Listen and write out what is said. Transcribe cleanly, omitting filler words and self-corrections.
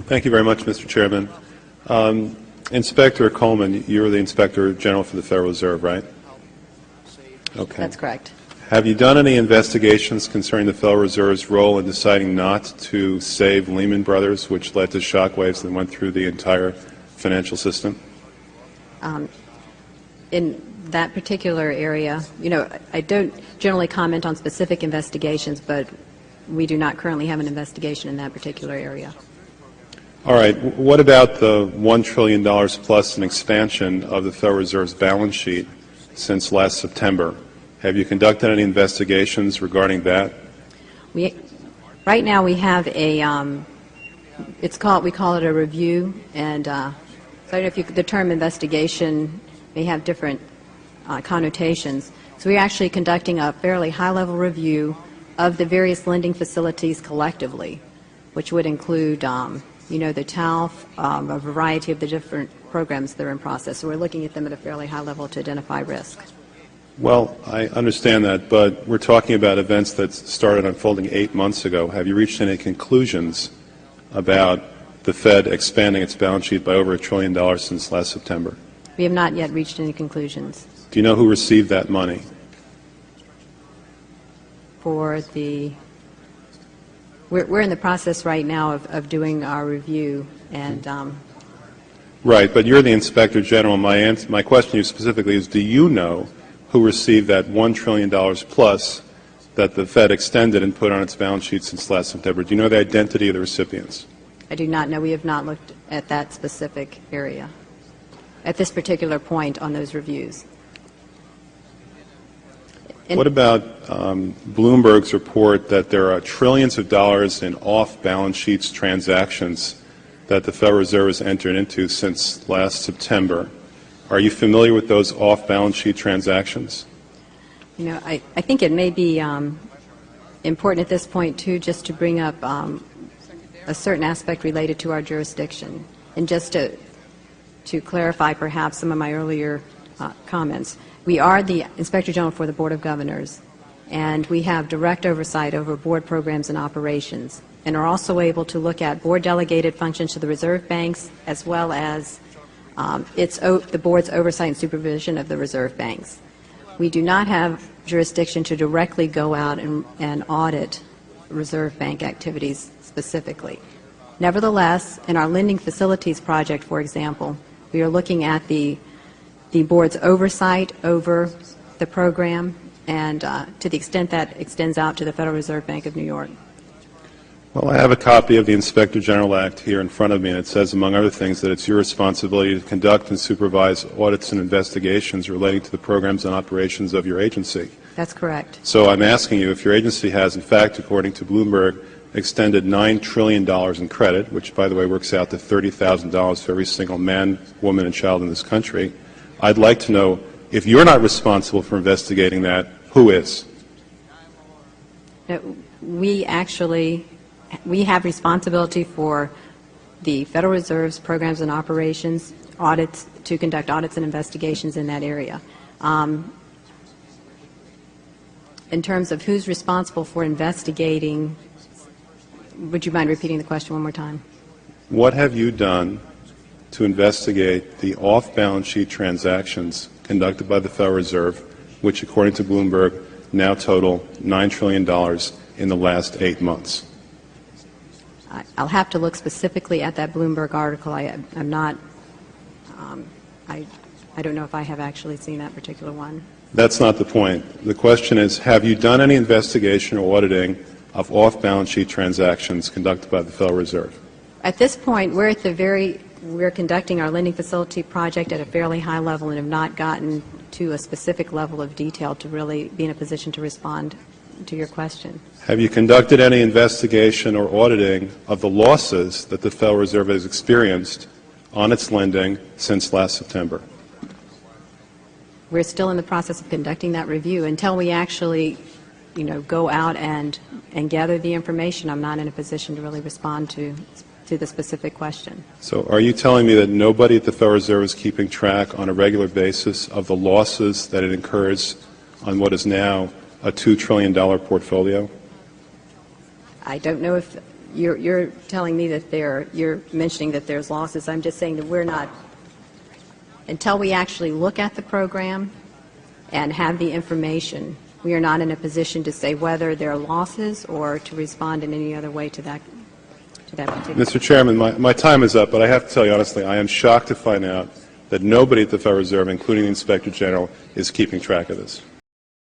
Thank you very much, Mr. Chairman. Inspector Coleman, you're the Inspector General for the Federal Reserve, right? Okay. That's correct. Have you done any investigations concerning the Federal Reserve's role in deciding not to save Lehman Brothers, which led to shockwaves that went through the entire financial system? In that particular area, I don't generally comment on specific investigations, but we do not currently have an investigation in that particular area. All right. What about the $1 trillion plus an expansion of the Federal Reserve's balance sheet since last September? Have you conducted any investigations regarding that? Right now we have a, we call it a review, and so I don't know if the term investigation may have different connotations. So we're actually conducting a fairly high-level review of the various lending facilities collectively, which would include, the TALF, a variety of the different programs that are in process. So we're looking at them at a fairly high level to identify risk. Well, I understand that, but we're talking about events that started unfolding 8 months ago. Have you reached any conclusions about the Fed expanding its balance sheet by over $1 trillion since last September? We have not yet reached any conclusions. Do you know who received that money? For the, we're in the process right now of doing our review, and right, but you're the Inspector General. My question to you specifically is, do you know who received that $1 trillion plus that the Fed extended and put on its balance sheet since last September? Do you know the identity of the recipients? I do not know. We have not looked at that specific area at this particular point on those reviews. What about Bloomberg's report that there are trillions of dollars in off-balance sheets transactions that the Federal Reserve has entered into since last September? Are you familiar with those off-balance sheet transactions? I think it may be important at this point, too, just to bring up a certain aspect related to our jurisdiction. And just to clarify perhaps some of my earlier comments. We are the Inspector General for the Board of Governors, and we have direct oversight over board programs and operations, and are also able to look at board-delegated functions to the reserve banks, as well as the board's oversight and supervision of the reserve banks. We do not have jurisdiction to directly go out and audit reserve bank activities specifically. Nevertheless, in our lending facilities project, for example, we are looking at the board's oversight over the program, and to the extent that extends out to the Federal Reserve Bank of New York. Well, I have a copy of the Inspector General Act here in front of me, and it says, among other things, that it's your responsibility to conduct and supervise audits and investigations relating to the programs and operations of your agency. That's correct. So I'm asking you if your agency has, in fact, according to Bloomberg, extended $9 trillion in credit, which, by the way, works out to $30,000 for every single man, woman, and child in this country. I'd like to know, if you're not responsible for investigating that, who is? We have responsibility for the Federal Reserve's programs and operations, audits, to conduct audits and investigations in that area. In terms of who's responsible for investigating, would you mind repeating the question one more time? What have you done to investigate the off-balance sheet transactions conducted by the Federal Reserve, which, according to Bloomberg, now total $9 trillion in the last 8 months? I'll have to look specifically at that Bloomberg article. I'm not, I don't know if I have actually seen that particular one. That's not the point. The question is, have you done any investigation or auditing of off-balance sheet transactions conducted by the Federal Reserve? At this point, we're conducting our lending facility project at a fairly high level and have not gotten to a specific level of detail to really be in a position to respond to your question. Have you conducted any investigation or auditing of the losses that the Federal Reserve has experienced on its lending since last September? We're still in the process of conducting that review. Until we actually, go out and gather the information, I'm not in a position to really respond to the specific question. So are you telling me that nobody at the Federal Reserve is keeping track on a regular basis of the losses that it incurs on what is now a $2 trillion portfolio? I don't know if you're telling me that you're mentioning that there's losses. I'm just saying that we're not, until we actually look at the program and have the information, we are not in a position to say whether there are losses or to respond in any other way to that particular. Mr. Chairman, my time is up, but I have to tell you honestly, I am shocked to find out that nobody at the Federal Reserve, including the Inspector General, is keeping track of this.